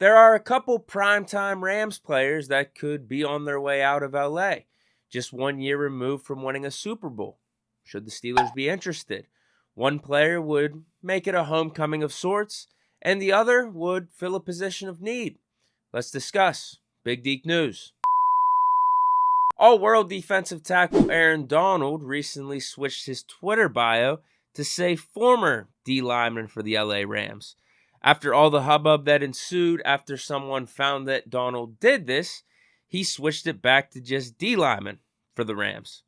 There are a couple primetime Rams players that could be on their way out of LA, just 1 year removed from winning a Super Bowl. Should the Steelers be interested? One player would make it a homecoming of sorts, and the other would fill a position of need. Let's discuss. Big Deke News. All-World defensive tackle Aaron Donald recently switched his Twitter bio to say former D lineman for the LA Rams. After all the hubbub that ensued after someone found that Donald did this, he switched it back to just D lineman for the Rams.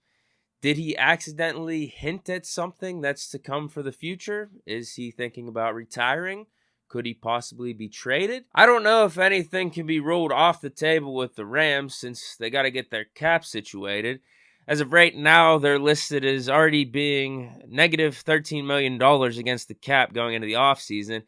Did he accidentally hint at something that's to come for the future? Is he thinking about retiring? Could he possibly be traded? I don't know if anything can be ruled off the table with the Rams since they got to get their cap situated. As of right now, they're listed as already being negative $13 million against the cap going into the offseason.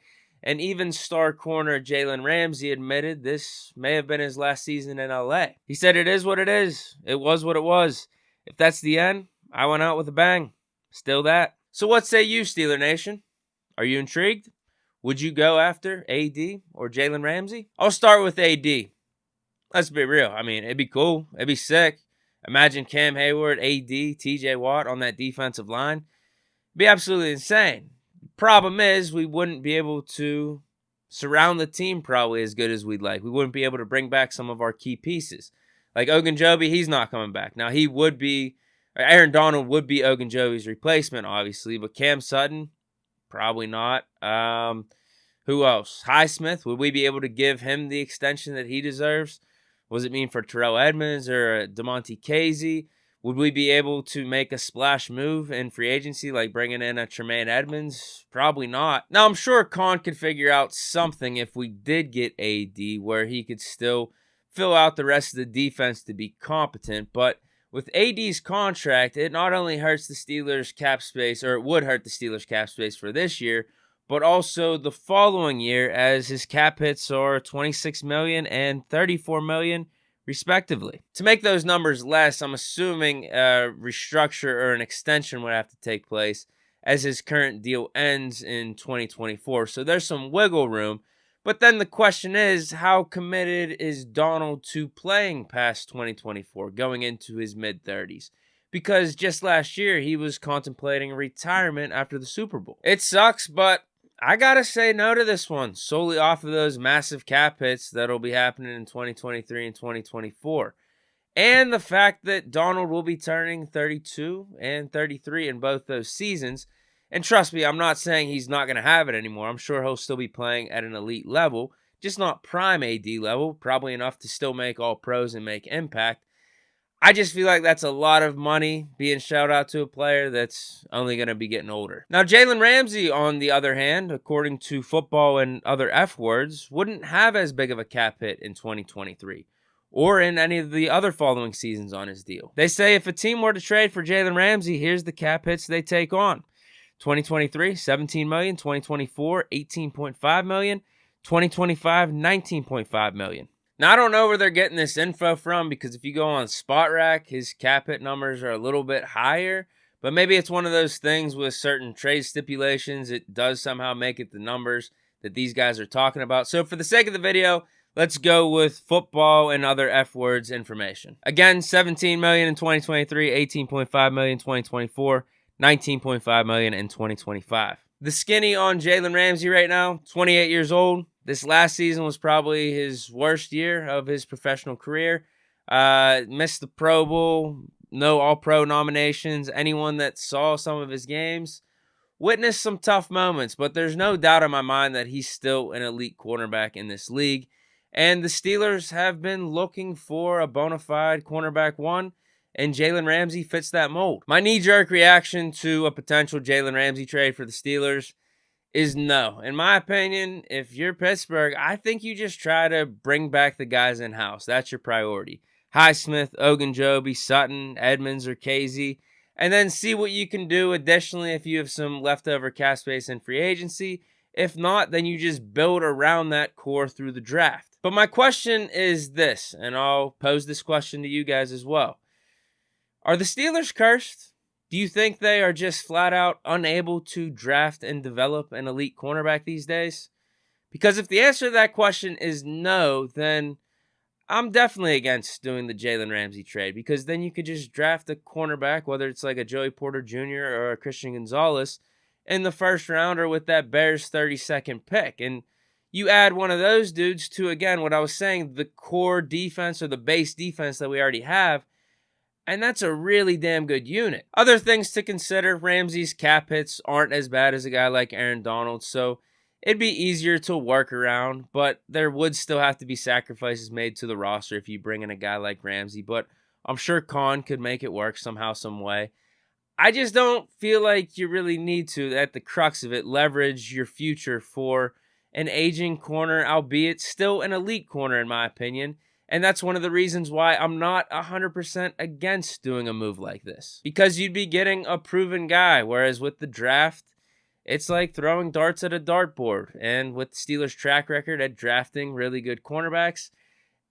And even star corner Jalen Ramsey admitted this may have been his last season in LA. He said it is what it is. It was what it was. If that's the end, I went out with a bang. Still that. So what say you, Steeler Nation? Are you intrigued? Would you go after AD or Jalen Ramsey? I'll start with AD. Let's be real. I mean, it'd be cool. It'd be sick. Imagine Cam Hayward, AD, TJ Watt on that defensive line. It'd be absolutely insane. Problem is, we wouldn't be able to surround the team probably as good as we'd like. We wouldn't be able to bring back some of our key pieces. Like Ogunjobi, he's not coming back. Now, Aaron Donald would be Ogunjobi's replacement, obviously, but Cam Sutton, probably not. Who else? Highsmith, would we be able to give him the extension that he deserves? What does it mean for Terrell Edmonds or DeMonte Casey? Would we be able to make a splash move in free agency, like bringing in a Tremaine Edmonds? Probably not. Now, I'm sure Khan could figure out something if we did get AD where he could still fill out the rest of the defense to be competent, but with AD's contract, it not only hurts the Steelers' cap space, or it would hurt the Steelers' cap space for this year, but also the following year, as his cap hits are $26 million and $34 million, respectively. To make those numbers less, I'm assuming a restructure or an extension would have to take place as his current deal ends in 2024. So there's some wiggle room. But then the question is, how committed is Donald to playing past 2024, going into his mid-30s? Because just last year, he was contemplating retirement after the Super Bowl. It sucks, but I gotta say no to this one, solely off of those massive cap hits that'll be happening in 2023 and 2024. And the fact that Donald will be turning 32 and 33 in both those seasons. And trust me, I'm not saying he's not going to have it anymore. I'm sure he'll still be playing at an elite level, just not prime AD level, probably enough to still make all pros and make impact. I just feel like that's a lot of money being shelled out to a player that's only going to be getting older. Now, Jalen Ramsey, on the other hand, according to Football and Other F Words, wouldn't have as big of a cap hit in 2023 or in any of the other following seasons on his deal. They say if a team were to trade for Jalen Ramsey, here's the cap hits they take on. 2023, $17 million. 2024, $18.5 million. 2025, $19.5 million. Now, I don't know where they're getting this info from because if you go on SpotRack, his cap hit numbers are a little bit higher. But maybe it's one of those things with certain trade stipulations. It does somehow make it the numbers that these guys are talking about. So for the sake of the video, let's go with Football and Other F Words information. Again, $17 million in 2023, $18.5 million in 2024. $19.5 million in 2025. The skinny on Jalen Ramsey right now, 28 years old. This last season was probably his worst year of his professional career. Missed the Pro Bowl, no All-Pro nominations. Anyone that saw some of his games witnessed some tough moments, but there's no doubt in my mind that he's still an elite cornerback in this league. And the Steelers have been looking for a bona fide cornerback one, and Jalen Ramsey fits that mold. My knee-jerk reaction to a potential Jalen Ramsey trade for the Steelers is no. In my opinion, if you're Pittsburgh, I think you just try to bring back the guys in-house. That's your priority. Highsmith, Ogunjobi, Sutton, Edmonds, or Casey, and then see what you can do additionally if you have some leftover cap space in free agency. If not, then you just build around that core through the draft. But my question is this, and I'll pose this question to you guys as well. Are the Steelers cursed? Do you think they are just flat out unable to draft and develop an elite cornerback these days? Because if the answer to that question is no, then I'm definitely against doing the Jalen Ramsey trade, because then you could just draft a cornerback, whether it's like a Joey Porter Jr. or a Christian Gonzalez, in the first round or with that Bears 32nd pick. And you add one of those dudes to, again, what I was saying, the core defense or the base defense that we already have, and that's a really damn good unit. Other things to consider: Ramsey's cap hits aren't as bad as a guy like Aaron Donald, so it'd be easier to work around, but there would still have to be sacrifices made to the roster if you bring in a guy like Ramsey. But I'm sure Khan could make it work somehow, some way. I just don't feel like you really need to, at the crux of it, leverage your future for an aging corner, albeit still an elite corner in my opinion. And that's one of the reasons why I'm not 100% against doing a move like this. Because you'd be getting a proven guy, whereas with the draft, it's like throwing darts at a dartboard. And with the Steelers' track record at drafting really good cornerbacks,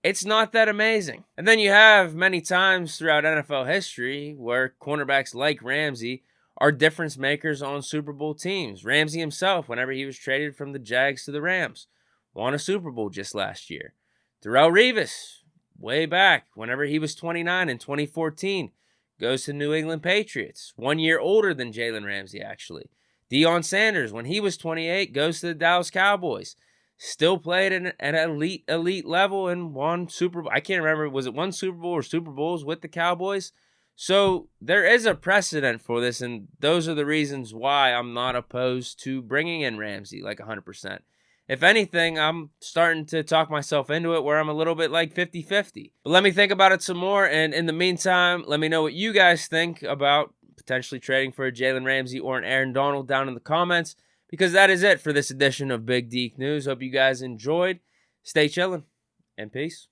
it's not that amazing. And then you have many times throughout NFL history where cornerbacks like Ramsey are difference makers on Super Bowl teams. Ramsey himself, whenever he was traded from the Jags to the Rams, won a Super Bowl just last year. Darrelle Revis, way back, whenever he was 29 in 2014, goes to New England Patriots. 1 year older than Jalen Ramsey, actually. Deion Sanders, when he was 28, goes to the Dallas Cowboys. Still played at an elite level and won Super Bowl. I can't remember, was it one Super Bowl or Super Bowls with the Cowboys? So there is a precedent for this, and those are the reasons why I'm not opposed to bringing in Ramsey like 100%. If anything, I'm starting to talk myself into it where I'm a little bit like 50-50. But let me think about it some more, and in the meantime, let me know what you guys think about potentially trading for a Jalen Ramsey or an Aaron Donald down in the comments, because that is it for this edition of Big Deke News. Hope you guys enjoyed. Stay chillin', and peace.